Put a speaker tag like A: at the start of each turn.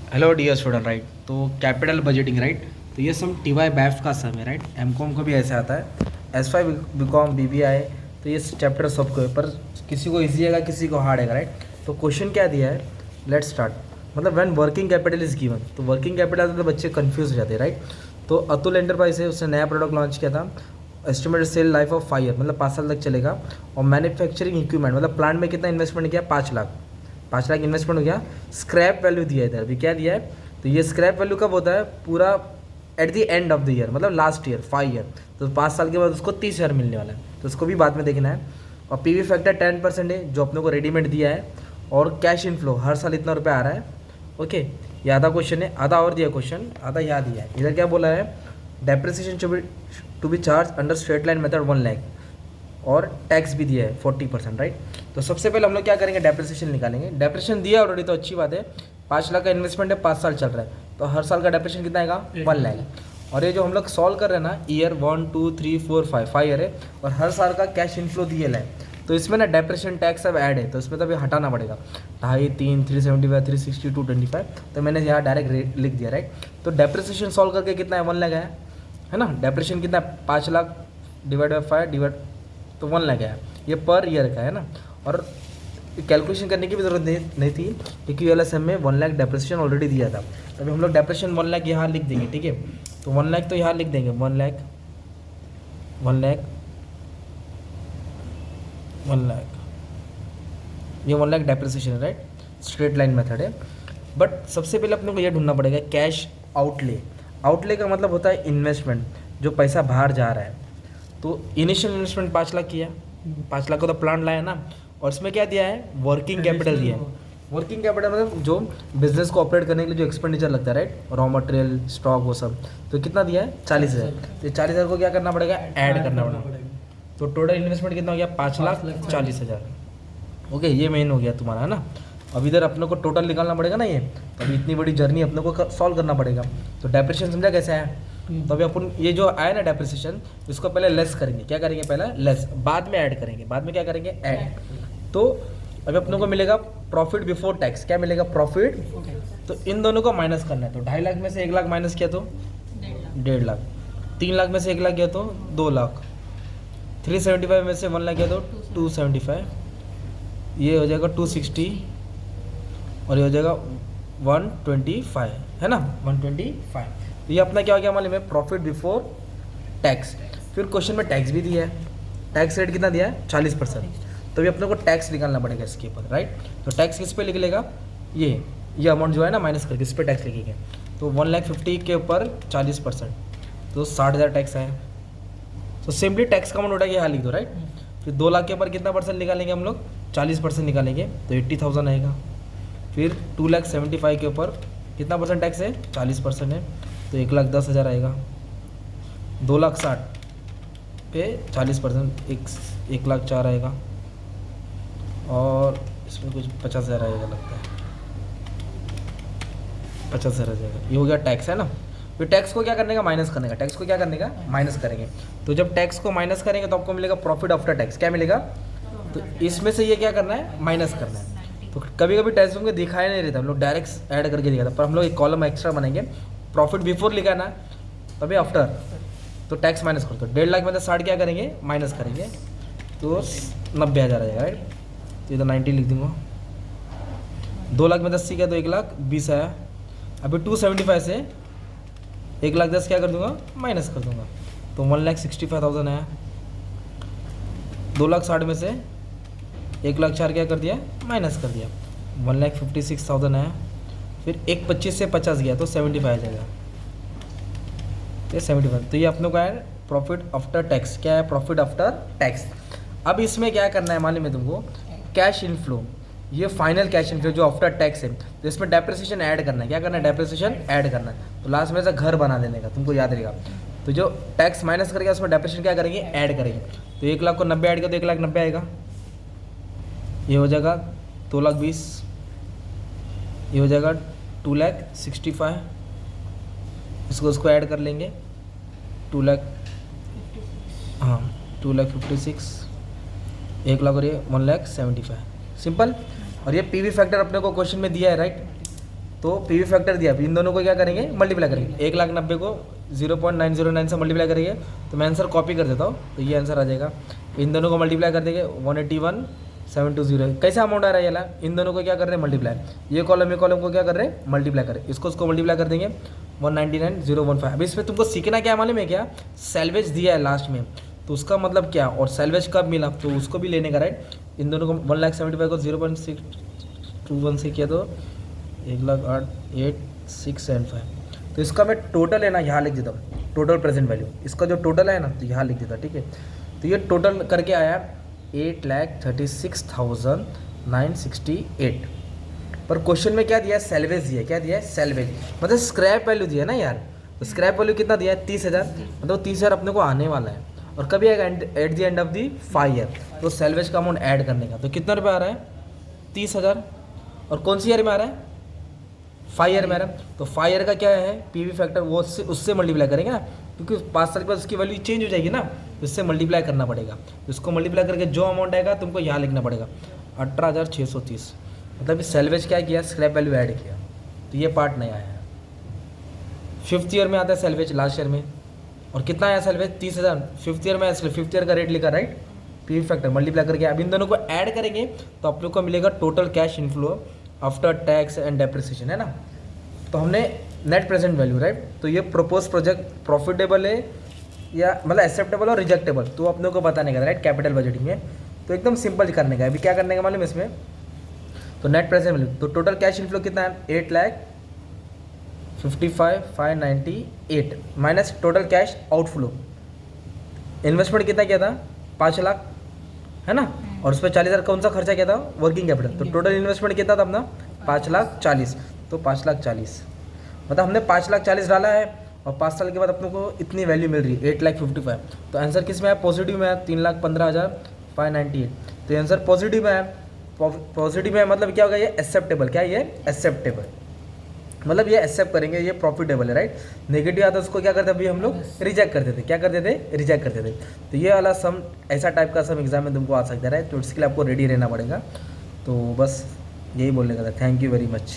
A: Hello dear student right. तो capital budgeting right. तो ये सम टी वाई बैफ का सम है राइट। एम कॉम को भी ऐसे आता है, S Y B com B B I. तो ये चैप्टर सबको है, पर किसी को ईजी आएगा किसी को हार्ड आएगा राइट। तो क्वेश्चन क्या दिया है, लेट स्टार्ट। मतलब when working capital is given, तो वर्किंग कैपिटल तो बच्चे कंफ्यूज हो जाते हैं राइट। तो अतुल एंटरप्राइज है, उसने नया प्रोडक्ट लॉन्च किया था। Estimated cell life of 5 year, मतलब 5 साल तक चलेगा। और मैन्युफैक्चरिंग इक्विपमेंट मतलब प्लांट में कितना इन्वेस्टमेंट किया, 5 लाख। 5 लाख इन्वेस्टमेंट हो गया। स्क्रैप वैल्यू दिया है इधर भी, क्या दिया है। तो ये स्क्रैप वैल्यू कब होता है, पूरा at the end of the year, मतलब लास्ट ईयर 5 ईयर। तो 5 साल के बाद उसको 30,000 मिलने वाला है, तो उसको भी बाद में देखना है। और पी वी फैक्टर 10% है जो अपने को रेडीमेड दिया है। और कैश इनफ्लो हर साल इतना रुपया आ रहा है। ओके, ये आधा क्वेश्चन है, आधा और दिया क्वेश्चन, आधा यहाँ दिया है। इधर क्या बोला है, depreciation to be charged under straight line method 1 lakh. और टैक्स भी दिया है 40% राइट। तो सबसे पहले हम लोग क्या करेंगे, डेप्रिसिएशन निकालेंगे। डेप्रिसिएशन दिया ऑलरेडी, तो अच्छी बात है। 5 लाख का इन्वेस्टमेंट है, 5 साल चल रहा है, तो हर साल का डेप्रिसिएशन कितना आएगा, 1 लाख। और ये जो हम लोग सॉल्व कर रहे हैं ना, ईयर 1 2 3 4 5 ईयर है, और हर साल का कैश इनफ्लो दिया है। तो इसमें ना डेप्रिसिएशन टैक्स सब ऐड है, तो इसमें तो अभी हटाना पड़ेगा। 2.5 3 375 360 225, तो मैंने यहाँ डायरेक्ट लिख दिया राइट। तो डेप्रिसिएशन सॉल्व करके कितना है, 1 लाख है ना। डेप्रिसिएशन कितना है, 5 लाख डिवाइड बाई 5 डिवाइड, तो 1 लाख है। ये पर ईयर का है ना। और कैलकुलेशन करने की भी ज़रूरत नहीं थी, क्योंकि एलएसएम में 1 लाख डेप्रिसिएशन ऑलरेडी दिया था। तो अभी हम लोग डेप्रिसिएशन 1 लाख यहाँ लिख देंगे, ठीक है। तो 1 लाख तो यहाँ लिख देंगे, 1 लाख 1 लाख 1 लाख, ये 1 लाख डेप्रिसिएशन है राइट। स्ट्रेट लाइन मेथड है। बट सबसे पहले अपने को ये ढूंढना पड़ेगा कैश आउटले। आउटले का मतलब होता है इन्वेस्टमेंट, जो पैसा बाहर जा रहा है। तो इनिशियल इन्वेस्टमेंट 5 लाख किया, 5 लाख को तो प्लांट लाया ना। और इसमें क्या दिया है, वर्किंग कैपिटल दिया है। वर्किंग कैपिटल मतलब जो बिजनेस को ऑपरेट करने के लिए जो एक्सपेंडिचर लगता है राइट, रॉ मटेरियल स्टॉक वो सब। तो कितना दिया है, 40,000। तो 40,000 को क्या करना पड़ेगा, ऐड करना पड़ेगा। तो टोटल इन्वेस्टमेंट कितना हो गया, 5,40,000। ओके, ये मेन हो गया तुम्हारा है ना। अब इधर अपने को टोटल निकालना पड़ेगा ना ये। तो अभी इतनी बड़ी जर्नी अपने को सॉल्व करना पड़ेगा। तो डेप्रिसिएशन समझा कैसे है। तो अभी अपन ये जो आया ना डेप्रिसिएशन, इसको पहले लेस करेंगे। क्या करेंगे, पहले लेस, बाद में ऐड करेंगे। बाद में क्या करेंगे, ऐड। तो अभी अपने को मिलेगा प्रॉफिट बिफोर टैक्स। क्या मिलेगा, प्रॉफिट। तो इन दोनों को माइनस करना है। तो 2.5 लाख में से 1 लाख माइनस किया तो 1.5 लाख। 3 लाख में से 1 लाख गया तो 2 लाख। 375 में से 1 लाख गया तो 275। ये हो जाएगा 260, और ये हो जाएगा 125 है ना, 125। तो ये अपना क्या हो गया मालूम है, प्रॉफिट बिफोर टैक्स। फिर क्वेश्चन में टैक्स भी दिया है। टैक्स रेट कितना दिया है, 40%। तो अभी अपने को टैक्स निकालना पड़ेगा इसके ऊपर राइट। तो टैक्स किस पे लिख लेगा, ये अमाउंट जो है ना माइनस करके इस पर टैक्स लिखेंगे। तो 1,50,000 के ऊपर 40%, तो 60,000 टैक्स आया। तो सिंपली टैक्स का अमाउंट उठा के यहाँ लिख दो राइट। फिर 2 लाख के ऊपर कितना परसेंट निकालेंगे हम लोग, 40% निकालेंगे, तो 80,000 आएगा। फिर 2,75,000 के ऊपर कितना परसेंट टैक्स है, 40% है, तो 1,10,000 आएगा। 2,60,000 पे 40%, 1,04,000 आएगा। और इसमें कुछ 50,000 आएगा लगता है, 50,000 आ जाएगा। ये हो गया टैक्स है ना। फिर टैक्स को क्या करने का, माइनस करने का। टैक्स को क्या करने का, माइनस करेंगे। तो जब टैक्स को माइनस करेंगे तो आपको मिलेगा प्रॉफिट आफ्टर टैक्स। क्या मिलेगा, तो इसमें से ये क्या करना है, माइनस करना है। तो कभी कभी टेक्स्ट में दिखाया नहीं रहता, हम लोग डायरेक्ट ऐड करके दिखाता, पर हम लोग एक कॉलम एक्स्ट्रा बनाएंगे। प्रॉफिट बिफोर लिखा है ना, तभी आफ्टर, तो टैक्स माइनस करो। तो 1.5 लाख में से 60 क्या करेंगे, माइनस करेंगे, तो 90,000 आ जाएगा राइट। तो इधर 90 लिख दूंगा। 2 लाख में 10 क्या, तो 1,20,000 आया। अभी 275 से 1,10,000 क्या कर दूंगा, माइनस कर दूंगा, तो 1,65,000 आया। 2,60,000 में से 1,04,000 क्या कर दिया, माइनस कर दिया, 1,56,000 आया। फिर 1,25 से 50 गया तो 75 आ जाएगा, ये 75। तो ये अपने को है प्रॉफिट आफ्टर टैक्स। क्या है, प्रॉफिट आफ्टर टैक्स। अब इसमें क्या करना है मालूम है तुमको, कैश इनफ्लो। ये फाइनल कैश इनफ्लो जो आफ्टर टैक्स है, तो इसमें डेप्रिसिएशन ऐड करना है। क्या करना है, डेप्रिसिएशन ऐड करना है। तो लास्ट में से घर बना देने का, तुमको याद रहेगा। तो जो टैक्स माइनस करेगा उसमें डेप्रिसिएशन क्या करेंगे, ऐड करेंगे। तो 1 लाख को 90 ऐड कर, तो 1,90,000 आएगा। ये हो जाएगा 2,20,000। ये हो जाएगा 2,65,000। इसको उसको ऐड कर लेंगे, 2 लाख, हाँ 2,56,000, 1 लाख, और ये 1,75,000। सिंपल। और ये पीवी फैक्टर अपने को क्वेश्चन में दिया है राइट। तो पीवी फैक्टर दिया, इन दोनों को क्या करेंगे मल्टीप्लाई करेंगे, 1,90,000 को 0.909 से मल्टीप्लाई करेंगे, तो मैं आंसर कॉपी कर देता हूँ, तो ये आंसर आ जाएगा। इन दोनों को मल्टीप्लाई कर देंगे 181,720। कैसा अमाउंट आ रहा है ये ला, इन दोनों को क्या कर रहे हैं मल्टीप्लाई, ये कॉलम को क्या कर रहे हैं मल्टीप्लाई कर रहे हैं, इसको मल्टीप्लाई कर देंगे 199,015। अभी इसमें तुमको सीखना क्या मालूम है क्या, सैल्वेज दिया है लास्ट में, तो उसका मतलब क्या और सैल्वेज कब मिला तो उसको भी लेने का राइट। इन दोनों को 1,75,000 को 0.621 से किया तो 1,08,675। तो इसका मैं टोटल है ना यहाँ लिख देता हूँ, टोटल प्रेजेंट वैल्यू, इसका जो टोटल है ना तो यहाँ लिख देता, ठीक है। तो ये टोटल करके आया 8,36,968। पर क्वेश्चन में क्या दिया है सैल्वेज दिया है, क्या दिया है सैल्वेज, मतलब स्क्रैप वैल्यू दिया है ना यार। तो स्क्रैप वैल्यू कितना दिया है 30,000, मतलब 30,000 अपने को आने वाला है और कभी आएगा at the end of the 5 year. तो सैल्वेज का अमाउंट ऐड करने का, तो कितना रुपये आ रहा है 30,000, और कौन सी ईयर में आ रहा है 5 ईयर में आ रहा है। तो 5 ईयर का क्या है पीवी फैक्टर, वो उससे मल्टीप्लाई करेंगे ना, क्योंकि 5 साल के बाद उसकी वैल्यू चेंज हो जाएगी ना, तो इससे मल्टीप्लाई करना पड़ेगा। इसको मल्टीप्लाई करके जो अमाउंट आएगा तुमको यहाँ लिखना पड़ेगा 18,630। मतलब इस सैल्वेज क्या किया स्क्रैप वैल्यू ऐड किया, तो ये पार्ट नया है। 5th ईयर में आता है सैल्वेज लास्ट ईयर में, और कितना आया सैल्वेज 30,000 5th ईयर में, इसलिए 5th ईयर का रेट लिखा राइट, पीवी फैक्टर मल्टीप्लाई करके अब इन दोनों को ऐड करेंगे तो आप लोग को मिलेगा total cash inflow after tax and depreciation, है ना। तो हमने नेट प्रेजेंट वैल्यू राइट, तो ये प्रपोज प्रोजेक्ट प्रॉफिटेबल है या मतलब एक्सेप्टेबल और रिजेक्टेबल, तो अपने को बताने का राइट कैपिटल बजटिंग में। तो एकदम सिंपल करने का, अभी क्या करने का मालूम है इसमें, तो नेट प्रेजेंट वैल्यू, तो टोटल कैश इनफ्लो कितना है 8,55,598 minus total cash outflow. Investment कितना किया था 5 लाख, है ना, और उस पर 40,000 कौन सा खर्चा किया था वर्किंग कैपिटल। तो टोटल इन्वेस्टमेंट कितना था अपना 5,40,000, तो 5,40,000 मतलब हमने 5,40,000 डाला है, और 5 साल के बाद अपने को इतनी वैल्यू मिल रही है 8,55,000। तो आंसर किस में है पॉजिटिव में है 3,15,598। तो ये आंसर पॉजिटिव में है, पॉजिटिव में है मतलब क्या होगा ये एक्सेप्टेबल, क्या ये एक्सेप्टेबल, मतलब ये एक्सेप्ट करेंगे, ये प्रॉफिटेबल है राइट। नेगेटिव आता है उसको क्या करते अभी हम लोग रिजेक्ट करते थे, क्या करते थे रिजेक्ट करते थे। तो ये वाला सम ऐसा टाइप का सम एग्जाम में तुमको आ सकता है, तो इसके लिए आपको रेडी रहना पड़ेगा। तो बस यही बोलने का था, थैंक यू वेरी मच।